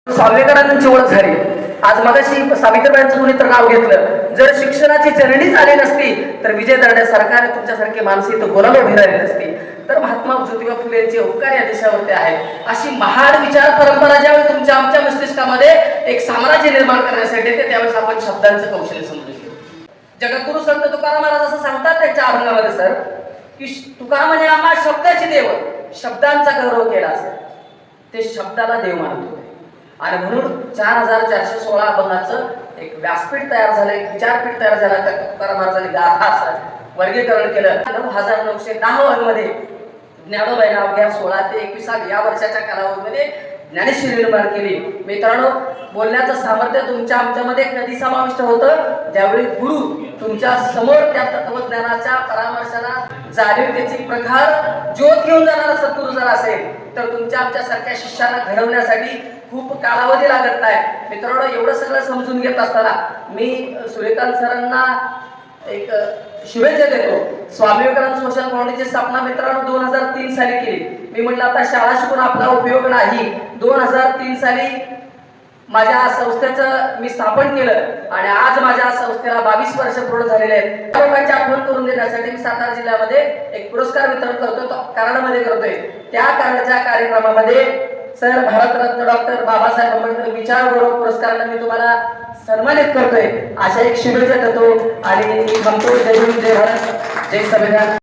स्वामीकरांची ओळख झाली. आज मगाशी सावित्रीबाईंचं कोणी तर नाव घेतलं. जर शिक्षणाची जननी झाली नसती तर विजय दर्डे सरकार तुमच्यासारखी माणसं इथं गोलाला उभी राहिली नसती. तर महात्मा ज्योतिबा फुलेंचे उपकार या देशावरती आहेत. अशी महान विचार परंपरा ज्यावेळी तुमच्या आमच्या मस्तिष्कामध्ये एक साम्राज्य निर्माण करण्यासाठी येते त्यावेळेस आपण शब्दांचं कौशल्य समजून घेऊ. जगद्गुरु संत तुकाराम महाराज असं सांगतात त्यांच्या अभंगामध्ये सर की तुकाराम म्हणे आम्हा शब्दाचे देव, शब्दांचा गौरव केला असेल ते शब्दाला देव मानतो. आणि म्हणून 4416 अभंगाचं एक व्यासपीठ तयार झालं, एक विचारपीठ तयार झालं. तुकाराम महाराजांनी गाथा वर्गीकरण केलं. 9910 मध्ये ज्ञानोबाईंना अवघ्या 16 ते 21 या वर्षाच्या कालावधीमध्ये ज्ञानेश्वरी निर्माण केली. मित्रांनो, बोलण्याचं सामर्थ्य तुमच्या आमच्यामध्ये कधी समाविष्ट होतं ज्यावेळी गुरु तुमच्या समोर त्या तत्वज्ञानाच्या परामर्शाला जाणीवतेची प्रखर ज्योत घेऊन जाणारा सद्गुरू जर असेल तर तुमच्या आमच्या सारख्या शिष्याला घडवण्यासाठी खूप कालावधी लागत नाही. मित्रांनो, एवढं सगळं समजून घेत असताना मी सूर्यकांत सरांना एक शुभेच्छा देतो. स्वामी विवेकानंद सोशल फाउंडेशनची स्थापना मित्रांनो 2003 साली केली. मी म्हटलं आता शाळा शिकून आपला उपयोग नाही. 2003 साली माझ्या संस्थेचं मी स्थापन केलं आणि आज माझ्या संस्थेला 22 वर्ष पूर्ण झालेले आहेत. लोकांची आठवण करून देण्यासाठी मी सातारा जिल्ह्यामध्ये एक पुरस्कार वितरण करतोय, तो कराडामध्ये करतोय. त्या कराडाच्या कार्यक्रमामध्ये सर भारतरत्न डॉक्टर बाबासाहेब आंबेडकर विचार गौरव पुरस्काराने मी तुम्हाला सन्मानित करतोय. अशा एक शुभेच्छा देतो आणि मी म्हणतो जय हिंद, जय भारत, जय संविधान.